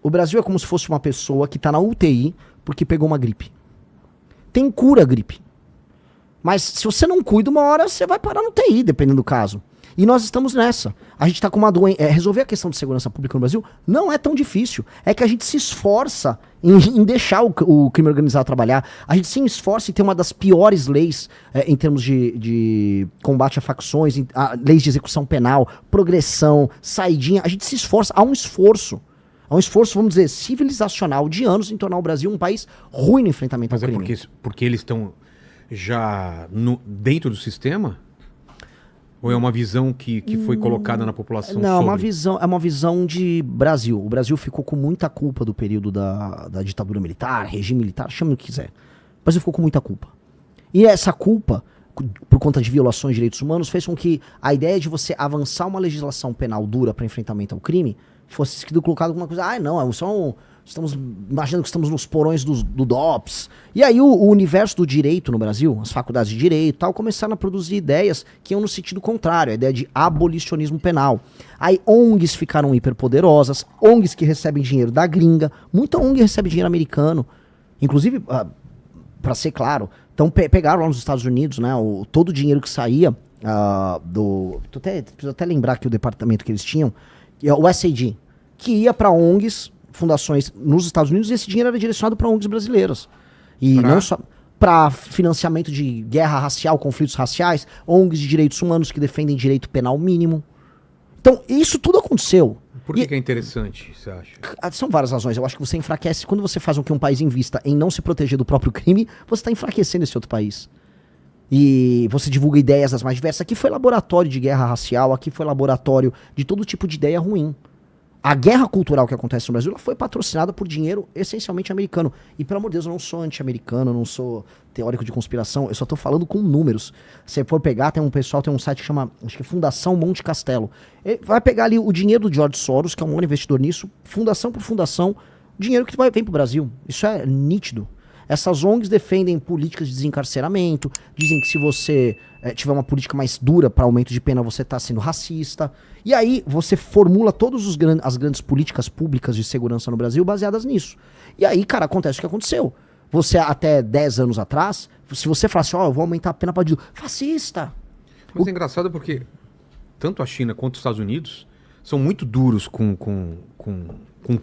O Brasil é como se fosse uma pessoa que tá na UTI porque pegou uma gripe. Tem cura a gripe. Mas se você não cuida, uma hora você vai parar no TI, dependendo do caso. E nós estamos nessa. A gente tá com uma doença. Resolver a questão de segurança pública no Brasil não é tão difícil. É que a gente se esforça em deixar o crime organizado trabalhar. A gente se esforça em ter uma das piores leis em termos de combate a facções, leis de execução penal, progressão, saidinha. A gente se esforça. Há um esforço. Há um esforço, vamos dizer, civilizacional de anos em tornar o Brasil um país ruim no enfrentamento ao crime. Mas é porque eles estão já dentro do sistema? Ou é uma visão que foi colocada na população? Não, é uma visão de Brasil. O Brasil ficou com muita culpa do período da ditadura militar, regime militar, chame o que quiser. O Brasil ficou com muita culpa. E essa culpa, por conta de violações de direitos humanos, fez com que a ideia de você avançar uma legislação penal dura para enfrentamento ao crime fosse sido colocado como uma coisa, não, estamos imaginando que estamos nos porões do DOPS. E aí o universo do direito no Brasil, as faculdades de direito e tal, começaram a produzir ideias que iam no sentido contrário, a ideia de abolicionismo penal. Aí ONGs ficaram hiperpoderosas, ONGs que recebem dinheiro da gringa, muita ONG recebe dinheiro americano. Inclusive, para ser claro, então pegaram lá nos Estados Unidos, né, todo o dinheiro que saía preciso até lembrar aqui o departamento que eles tinham, o SAD, que ia para ONGs, fundações nos Estados Unidos, e esse dinheiro era direcionado para ONGs brasileiras. E não só para financiamento de guerra racial, conflitos raciais, ONGs de direitos humanos que defendem direito penal mínimo. Então, isso tudo aconteceu. Por que é interessante, você acha? São várias razões. Eu acho que você enfraquece. Quando você faz com que um país invista em não se proteger do próprio crime, você está enfraquecendo esse outro país. E você divulga ideias das mais diversas. Aqui foi laboratório de guerra racial, aqui foi laboratório de todo tipo de ideia ruim. A guerra cultural que acontece no Brasil, ela foi patrocinada por dinheiro essencialmente americano. E, pelo amor de Deus, eu não sou anti-americano, eu não sou teórico de conspiração, eu só tô falando com números. Se for pegar, tem um site que chama, acho que é Fundação Monte Castelo. Ele vai pegar ali o dinheiro do George Soros, que é um maior investidor nisso, fundação por fundação, dinheiro que vem pro Brasil. Isso é nítido. Essas ONGs defendem políticas de desencarceramento, dizem que se você tiver uma política mais dura para aumento de pena, você está sendo racista. E aí você formula todas as grandes políticas públicas de segurança no Brasil baseadas nisso. E aí, cara, acontece o que aconteceu. Você, até 10 anos atrás, se você falasse, eu vou aumentar a pena para fascista. Mas é engraçado porque tanto a China quanto os Estados Unidos são muito duros com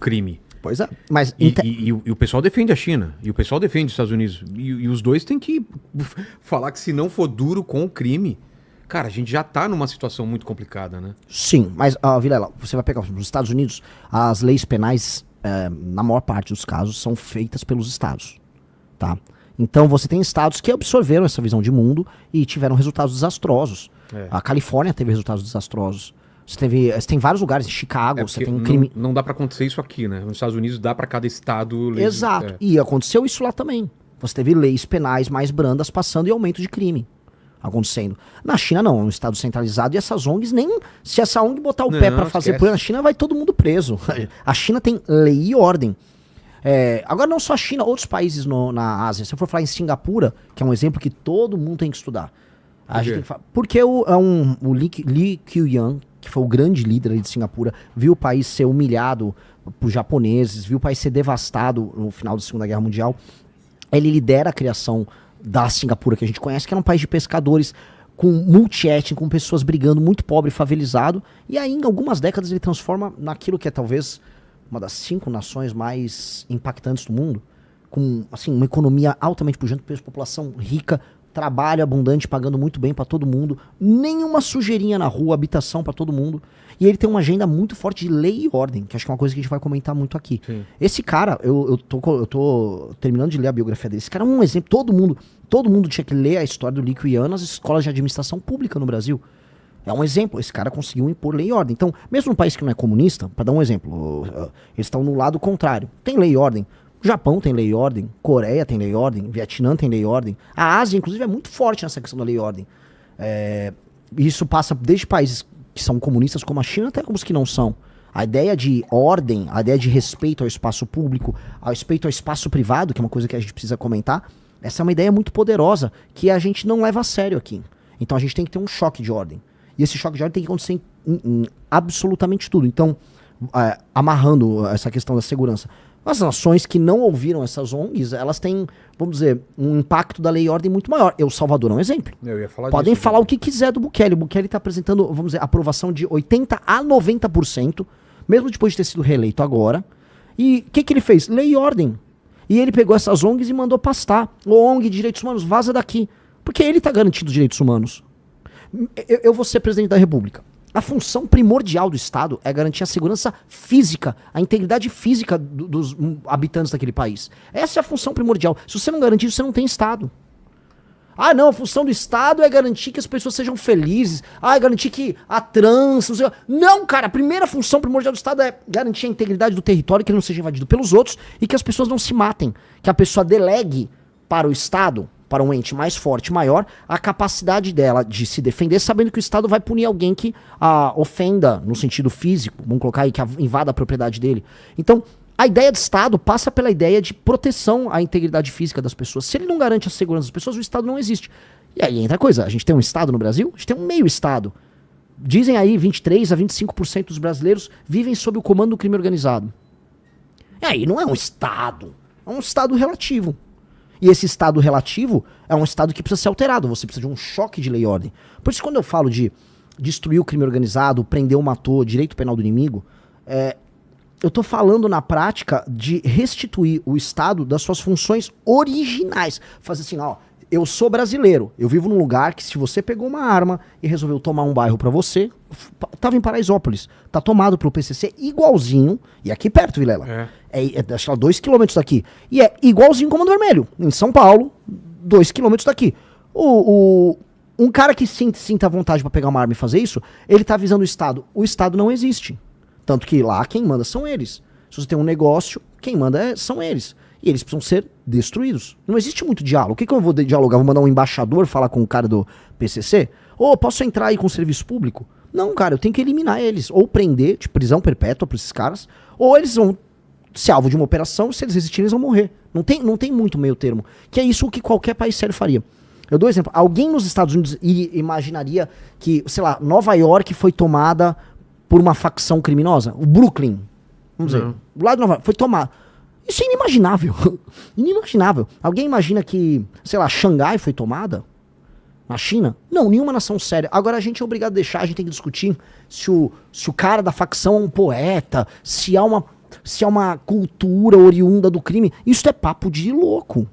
crime. Pois é, mas... E o pessoal defende a China, e o pessoal defende os Estados Unidos. E os dois têm que falar que se não for duro com o crime, cara, a gente já tá numa situação muito complicada, né? Sim, mas, Vilela, você vai pegar os Estados Unidos, as leis penais, na maior parte dos casos, são feitas pelos estados, tá? Então você tem estados que absorveram essa visão de mundo e tiveram resultados desastrosos. A Califórnia teve resultados desastrosos. Você tem vários lugares, em Chicago, você tem um crime... Não dá pra acontecer isso aqui, né? Nos Estados Unidos dá pra cada estado... Exato, e aconteceu isso lá também. Você teve leis penais mais brandas passando e aumento de crime acontecendo. Na China não, é um estado centralizado e essas ONGs nem... Se essa ONG botar o pé pra fazer por na China, vai todo mundo preso. A China tem lei e ordem. Agora não só a China, outros países na Ásia. Se eu for falar em Singapura, que é um exemplo que todo mundo tem que estudar. Porque o Lee Kuan, que foi o grande líder ali de Singapura, viu o país ser humilhado por japoneses, viu o país ser devastado no final da Segunda Guerra Mundial. Ele lidera a criação da Singapura que a gente conhece, que era um país de pescadores, com multiétnico, com pessoas brigando, muito pobre, favelizado. E aí, em algumas décadas, ele transforma naquilo que é talvez uma das 5 nações mais impactantes do mundo, com assim, uma economia altamente pujante, população rica, trabalho abundante, pagando muito bem pra todo mundo, nenhuma sujeirinha na rua, habitação pra todo mundo. E ele tem uma agenda muito forte de lei e ordem, que acho que é uma coisa que a gente vai comentar muito aqui. Sim. Esse cara, eu tô terminando de ler a biografia dele. Esse cara é um exemplo, todo mundo tinha que ler a história do Lee Kuan nas escolas de administração pública no Brasil. É um exemplo, esse cara conseguiu impor lei e ordem. Então, mesmo num país que não é comunista, pra dar um exemplo, eles estão no lado contrário. Tem lei e ordem. O Japão tem lei e ordem, Coreia tem lei e ordem, Vietnã tem lei e ordem. A Ásia, inclusive, é muito forte nessa questão da lei e ordem. Isso passa desde países que são comunistas como a China até os que não são. A ideia de ordem, a ideia de respeito ao espaço público, ao respeito ao espaço privado, que é uma coisa que a gente precisa comentar, essa é uma ideia muito poderosa que a gente não leva a sério aqui. Então a gente tem que ter um choque de ordem. E esse choque de ordem tem que acontecer em absolutamente tudo. Então, amarrando essa questão da segurança. As nações que não ouviram essas ONGs, elas têm, vamos dizer, um impacto da lei e ordem muito maior. El Salvador é um exemplo. Eu ia falar Podem disso, falar né? o que quiser do Bukele. O Bukele está apresentando, vamos dizer, aprovação de 80% a 90%, mesmo depois de ter sido reeleito agora. E o que ele fez? Lei e ordem. E ele pegou essas ONGs e mandou pastar. O ONG de direitos humanos, vaza daqui. Porque ele está garantindo os direitos humanos. Eu vou ser presidente da República. A função primordial do Estado é garantir a segurança física, a integridade física dos habitantes daquele país. Essa é a função primordial. Se você não garantir isso, você não tem Estado. Ah, não, a função do Estado é garantir que as pessoas sejam felizes. Ah, é garantir que a trans... Não, sei... não, cara, a primeira função primordial do Estado é garantir a integridade do território, que ele não seja invadido pelos outros e que as pessoas não se matem. Que a pessoa delegue para o Estado, para um ente mais forte, maior, a capacidade dela de se defender, sabendo que o Estado vai punir alguém que a ofenda no sentido físico, vamos colocar aí, que invada a propriedade dele. Então, a ideia de Estado passa pela ideia de proteção à integridade física das pessoas. Se ele não garante a segurança das pessoas, o Estado não existe. E aí entra a coisa, a gente tem um Estado no Brasil? A gente tem um meio Estado. Dizem aí 23% a 25% dos brasileiros vivem sob o comando do crime organizado. E aí não é um Estado, é um Estado relativo. E esse Estado relativo é um Estado que precisa ser alterado. Você precisa de um choque de lei e ordem. Por isso, quando eu falo de destruir o crime organizado, prender ou matou, direito penal do inimigo, eu tô falando na prática de restituir o Estado das suas funções originais. Fazer assim, ó, eu sou brasileiro, eu vivo num lugar que se você pegou uma arma e resolveu tomar um bairro pra você, tava em Paraisópolis, tá tomado pelo PCC igualzinho, e aqui perto, Vilela, acho que é 2 km daqui, e é igualzinho Comando Vermelho, em São Paulo, 2 km daqui. Um cara que sinta vontade pra pegar uma arma e fazer isso, ele tá avisando o Estado não existe. Tanto que lá quem manda são eles. Se você tem um negócio, quem manda são eles. E eles precisam ser destruídos. Não existe muito diálogo. O que eu vou dialogar? Vou mandar um embaixador falar com o cara do PCC? Ou posso entrar aí com o serviço público? Não, cara, eu tenho que eliminar eles. Ou prender, de prisão perpétua pra esses caras, ou eles vão ser alvo de uma operação, e se eles resistirem, eles vão morrer. Não tem muito meio termo. Que é isso que qualquer país sério faria. Eu dou um exemplo. Alguém nos Estados Unidos imaginaria que, sei lá, Nova York foi tomada por uma facção criminosa? O Brooklyn, vamos dizer, do lado de Nova York, foi tomado. Isso é inimaginável. Inimaginável. Alguém imagina que, sei lá, Xangai foi tomada? Na China? Não, nenhuma nação séria. Agora a gente é obrigado a deixar, a gente tem que discutir se o cara da facção é um poeta, se há uma cultura oriunda do crime. Isso é papo de louco.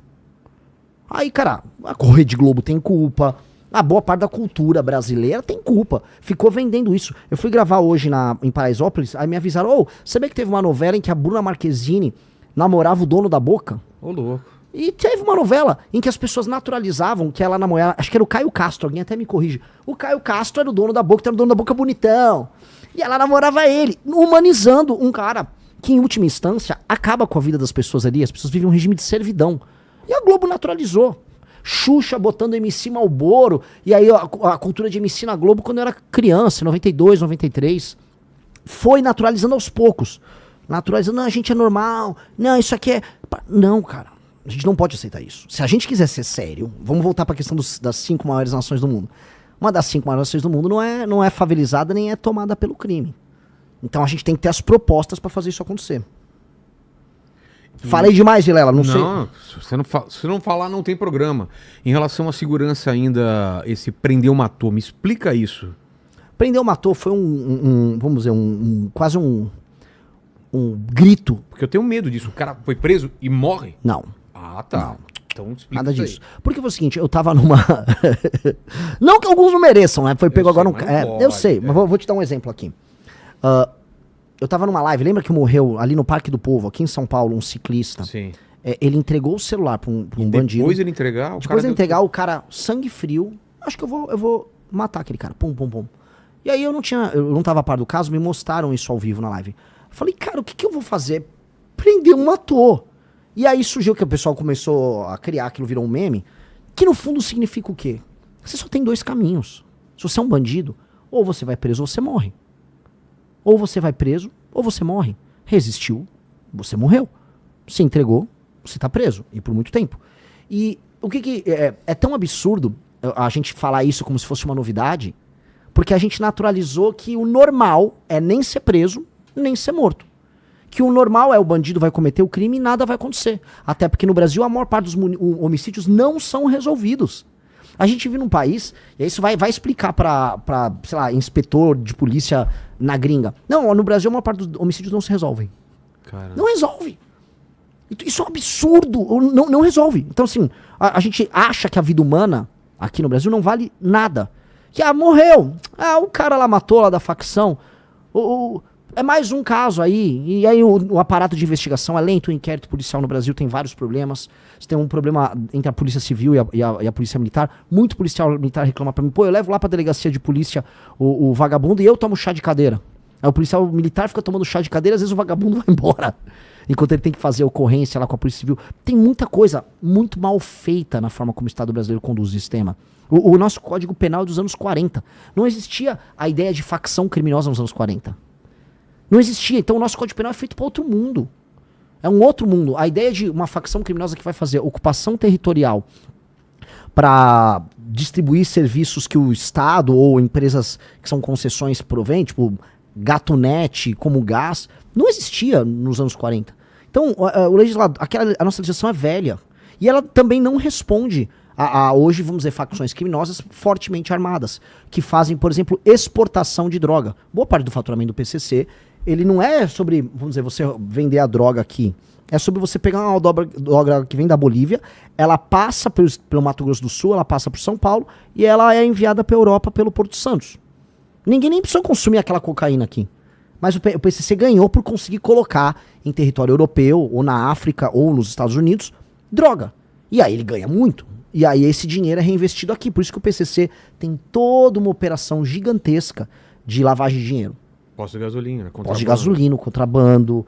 Aí, cara, a Rede Globo tem culpa, a boa parte da cultura brasileira tem culpa. Ficou vendendo isso. Eu fui gravar hoje em Paraisópolis, aí me avisaram, sabia que teve uma novela em que a Bruna Marquezine namorava o dono da Boca? Ô, louco. E teve uma novela em que as pessoas naturalizavam que ela namorava, acho que era o Caio Castro, alguém até me corrige. O Caio Castro era o dono da Boca, era o dono da Boca bonitão. E ela namorava ele, humanizando um cara que, em última instância, acaba com a vida das pessoas ali. As pessoas vivem um regime de servidão. E a Globo naturalizou. Xuxa botando MC Malboro, e aí a cultura de MC na Globo quando eu era criança, 92, 93. Foi naturalizando aos poucos. Naturalizando, não, a gente é normal, não, isso aqui é... Não, cara, a gente não pode aceitar isso. Se a gente quiser ser sério, vamos voltar para a questão das 5 maiores nações do mundo. Uma das 5 maiores nações do mundo não é favelizada nem é tomada pelo crime. Então a gente tem que ter as propostas para fazer isso acontecer. Falei demais, Vilela, não sei. Não, se não falar, não tem programa. Em relação à segurança ainda, esse prendeu, matou, me explica isso. Prendeu, matou foi vamos dizer, quase um grito. Porque eu tenho medo disso. O cara foi preso e morre? Não. Ah, tá. Não. Então explica nada disso. Porque foi o seguinte, eu tava numa... não que alguns não mereçam, né? Foi pego agora um... eu sei, mas vou te dar um exemplo aqui. Eu tava numa live, lembra que morreu ali no Parque do Povo, aqui em São Paulo, um ciclista? Sim. Ele entregou o celular pra um bandido. Depois ele entregar, o cara sangue frio, acho que eu vou matar aquele cara. Pum, pum, pum. E aí eu não tava a par do caso, me mostraram isso ao vivo na live. Falei, cara, o que eu vou fazer? Prender um ator. E aí surgiu que o pessoal começou a criar, aquilo virou um meme, que no fundo significa o quê? Você só tem 2 caminhos. Se você é um bandido, ou você vai preso ou você morre. Ou você vai preso, ou você morre. Resistiu, você morreu. Se entregou, você tá preso. E por muito tempo. E o que é tão absurdo a gente falar isso como se fosse uma novidade, porque a gente naturalizou que o normal é nem ser preso, nem ser morto. Que o normal é o bandido vai cometer o crime e nada vai acontecer. Até porque no Brasil a maior parte dos homicídios não são resolvidos. A gente vive num país, e isso vai explicar pra, sei lá, inspetor de polícia na gringa. Não, no Brasil a maior parte dos homicídios não se resolvem. Caramba. Não resolve. Isso é um absurdo. Não resolve. Então, assim, a gente acha que a vida humana aqui no Brasil não vale nada. Que, morreu. O cara lá matou lá da facção. É mais um caso aí. E aí o aparato de investigação é lento. O inquérito policial no Brasil tem vários problemas. Você tem um problema entre a polícia civil e a polícia militar. Muito policial militar reclama pra mim. Pô, eu levo lá pra delegacia de polícia o vagabundo e eu tomo chá de cadeira. Aí o policial militar fica tomando chá de cadeira, às vezes o vagabundo vai embora. Enquanto ele tem que fazer a ocorrência lá com a Polícia Civil. Tem muita coisa muito mal feita na forma como o Estado brasileiro conduz o sistema. O nosso Código Penal é dos anos 40. Não existia a ideia de facção criminosa nos anos 40. Não existia. Então o nosso Código Penal é feito para outro mundo. É um outro mundo. A ideia de uma facção criminosa que vai fazer ocupação territorial para distribuir serviços que o Estado ou empresas que são concessões provém, tipo Gatunete, como gás, não existia nos anos 40. Então, o legislador, a nossa legislação é velha. E ela também não responde a hoje, vamos dizer, facções criminosas fortemente armadas, que fazem, por exemplo, exportação de droga. Boa parte do faturamento do PCC, ele não é sobre, vamos dizer, você vender a droga aqui. É sobre você pegar uma droga que vem da Bolívia, ela passa pelo Mato Grosso do Sul, ela passa por São Paulo, e ela é enviada para a Europa pelo Porto Santos. Ninguém nem precisou consumir aquela cocaína aqui. Mas o PCC ganhou por conseguir colocar em território europeu, ou na África, ou nos Estados Unidos, droga. E aí ele ganha muito. E aí esse dinheiro é reinvestido aqui. Por isso que o PCC tem toda uma operação gigantesca de lavagem de dinheiro. Posto de gasolina, Posto de gasolina, contrabando.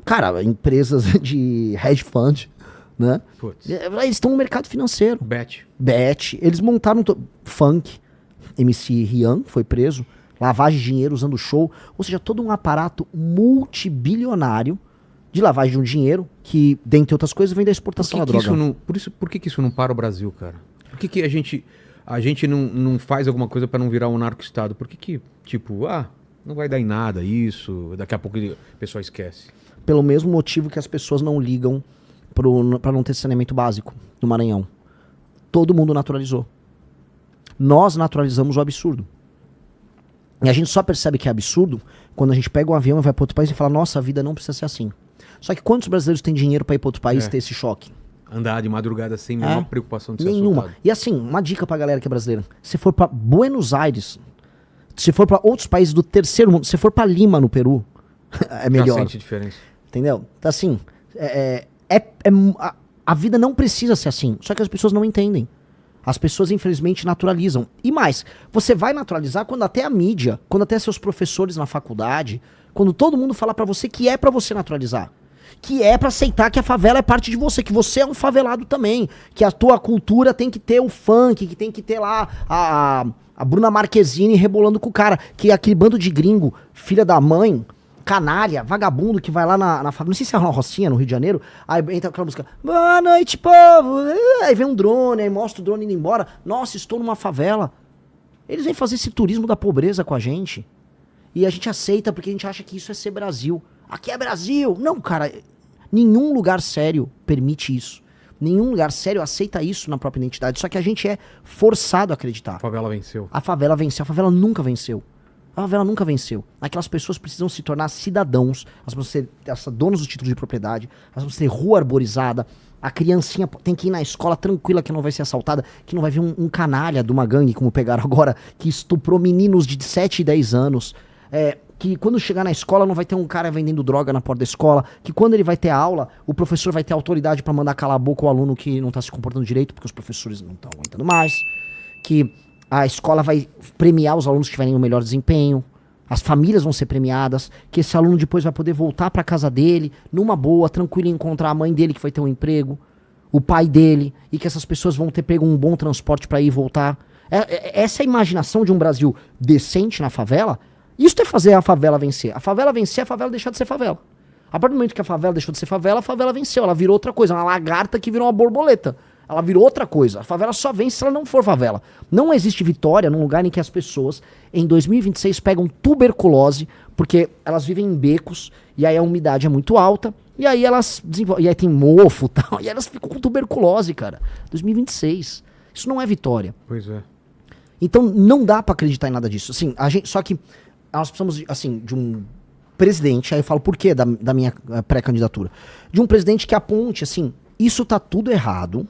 Cara, empresas de hedge fund, né? Putz. Eles estão no mercado financeiro. Bet. Eles montaram funk. MC Rian foi preso. Lavagem de dinheiro usando show. Ou seja, todo um aparato multibilionário de lavagem de um dinheiro que, dentre outras coisas, vem da exportação da droga. Por que isso não para o Brasil, cara? Por que a gente não faz alguma coisa para não virar um narco-estado? Por que tipo, não vai dar em nada isso, daqui a pouco o pessoal esquece? Pelo mesmo motivo que as pessoas não ligam para não ter saneamento básico no Maranhão. Todo mundo naturalizou. Nós naturalizamos o absurdo. E a gente só percebe que é absurdo quando a gente pega um avião e vai para outro país e fala, nossa, a vida não precisa ser assim. Só que quantos brasileiros têm dinheiro para ir para outro país e ter esse choque? Andar de madrugada sem nenhuma preocupação de ser nenhuma. Assaltado. E assim, uma dica pra galera que é brasileira. Se for para Buenos Aires, se for para outros países do terceiro mundo, se for para Lima, no Peru, é melhor. Já sente diferença. Entendeu? Então assim, a vida não precisa ser assim. Só que as pessoas não entendem. As pessoas, infelizmente, naturalizam. E mais, você vai naturalizar quando até a mídia, quando até seus professores na faculdade, quando todo mundo fala pra você que é pra você naturalizar. Que é pra aceitar que a favela é parte de você, que você é um favelado também. Que a tua cultura tem que ter o funk, que tem que ter lá a Bruna Marquezine rebolando com o cara. Que é aquele bando de gringo, filha da mãe, canalha, vagabundo que vai lá na favela. Não sei se é uma Rocinha no Rio de Janeiro. Aí entra aquela música, boa noite, povo. Aí vem um drone, aí mostra o drone indo embora. Nossa, estou numa favela. Eles vêm fazer esse turismo da pobreza com a gente. E a gente aceita porque a gente acha que isso é ser Brasil. Aqui é Brasil. Não, cara, nenhum lugar sério permite isso. Nenhum lugar sério aceita isso na própria identidade. Só que a gente é forçado a acreditar. A favela venceu. A favela venceu. A favela nunca venceu. A favela nunca venceu. Aquelas pessoas precisam se tornar cidadãos, elas precisam ser donos do título de propriedade, elas precisam ter rua arborizada, a criancinha tem que ir na escola tranquila que não vai ser assaltada, que não vai vir um canalha de uma gangue, como pegaram agora, que estuprou meninos de 7 e 10 anos, que quando chegar na escola não vai ter um cara vendendo droga na porta da escola, que quando ele vai ter aula, o professor vai ter autoridade pra mandar calar a boca o aluno que não tá se comportando direito, porque os professores não estão aguentando mais, que a escola vai premiar os alunos que tiverem o melhor desempenho, as famílias vão ser premiadas, que esse aluno depois vai poder voltar para casa dele, numa boa, tranquilo, e encontrar a mãe dele que vai ter um emprego, o pai dele, e que essas pessoas vão ter pego um bom transporte para ir e voltar. Essa é a imaginação de um Brasil decente na favela. Isso é fazer a favela vencer. A favela vencer, a favela deixar de ser favela. A partir do momento que a favela deixou de ser favela, a favela venceu. Ela virou outra coisa, uma lagarta que virou uma borboleta. Ela virou outra coisa. A favela só vence se ela não for favela. Não existe vitória num lugar em que as pessoas, em 2026, pegam tuberculose, porque elas vivem em becos, e aí a umidade é muito alta, e aí elas desenvolvem, e aí tem mofo e tal, e aí elas ficam com tuberculose, cara. 2026. Isso não é vitória. Pois é. Então não dá pra acreditar em nada disso. Assim, só que nós precisamos, assim, de um presidente, aí eu falo por quê da minha pré-candidatura. De um presidente que aponte, assim, isso tá tudo errado,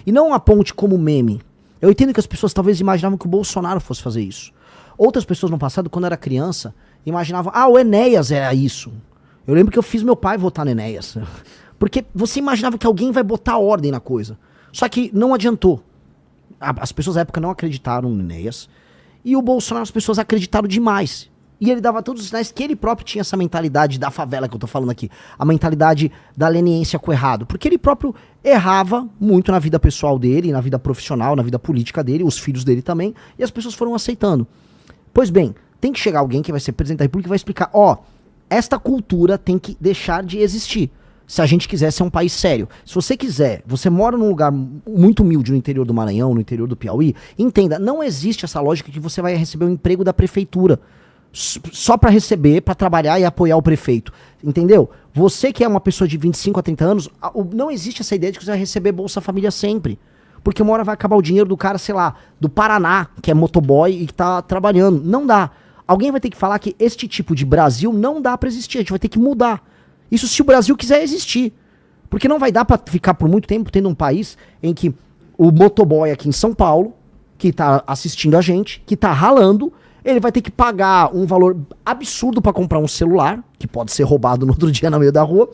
e não aponte como meme. Eu entendo que as pessoas talvez imaginavam que o Bolsonaro fosse fazer isso. Outras pessoas no passado, quando era criança, imaginavam, o Enéas era isso. Eu lembro que eu fiz meu pai votar no Enéas. Porque você imaginava que alguém vai botar ordem na coisa. Só que não adiantou. As pessoas na época não acreditaram no Enéas. E o Bolsonaro, as pessoas acreditaram demais. E ele dava todos os sinais que ele próprio tinha essa mentalidade da favela que eu tô falando aqui. A mentalidade da leniência com o errado. Porque ele próprio errava muito na vida pessoal dele, na vida profissional, na vida política dele, os filhos dele também. E as pessoas foram aceitando. Pois bem, tem que chegar alguém que vai ser presidente da República e vai explicar, esta cultura tem que deixar de existir. Se a gente quiser ser um país sério. Se você quiser, você mora num lugar muito humilde no interior do Maranhão, no interior do Piauí, entenda, não existe essa lógica que você vai receber um emprego da prefeitura só pra receber, pra trabalhar e apoiar o prefeito. Entendeu? Você que é uma pessoa de 25 a 30 anos, não existe essa ideia de que você vai receber Bolsa Família sempre. Porque uma hora vai acabar o dinheiro do cara, sei lá, do Paraná, que é motoboy e que tá trabalhando. Não dá. Alguém vai ter que falar que este tipo de Brasil não dá pra existir. A gente vai ter que mudar. Isso se o Brasil quiser existir. Porque não vai dar pra ficar por muito tempo tendo um país em que o motoboy aqui em São Paulo, que tá assistindo a gente, que tá ralando, ele vai ter que pagar um valor absurdo pra comprar um celular, que pode ser roubado no outro dia no meio da rua,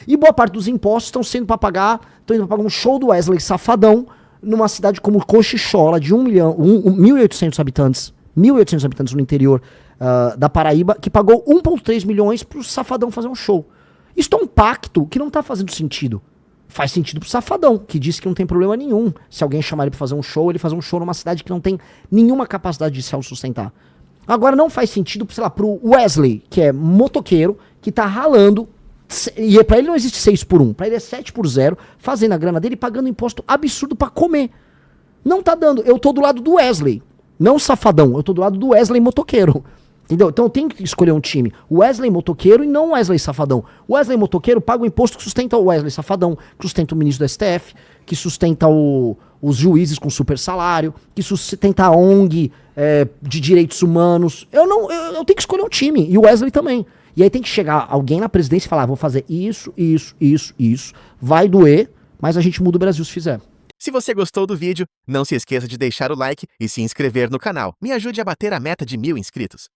e boa parte dos impostos estão sendo pra pagar, estão indo pra pagar um show do Wesley Safadão numa cidade como Cochichola, de 1.800 habitantes, 1.800 habitantes no interior da Paraíba, que pagou 1,3 milhões pro Safadão fazer um show. Isso é um pacto que não tá fazendo sentido. Faz sentido pro Safadão, que disse que não tem problema nenhum. Se alguém chamar ele pra fazer um show, ele fazer um show numa cidade que não tem nenhuma capacidade de se autossustentar. Agora não faz sentido, sei lá, pro Wesley, que é motoqueiro, que tá ralando, e pra ele não existe 6 por 1, pra ele é 7 por 0, fazendo a grana dele e pagando imposto absurdo pra comer. Não tá dando. Eu tô do lado do Wesley, não Safadão, eu tô do lado do Wesley motoqueiro. Entendeu? Então eu tenho que escolher um time. O Wesley motoqueiro e não o Wesley Safadão. O Wesley motoqueiro paga o imposto que sustenta o Wesley Safadão, que sustenta o ministro do STF, que sustenta os juízes com super salário, que sustenta a ONG de direitos humanos. Eu tenho que escolher um time. E o Wesley também. E aí tem que chegar alguém na presidência e falar, vou fazer isso. Vai doer, mas a gente muda o Brasil se fizer. Se você gostou do vídeo, não se esqueça de deixar o like e se inscrever no canal. Me ajude a bater a meta de 1.000 inscritos.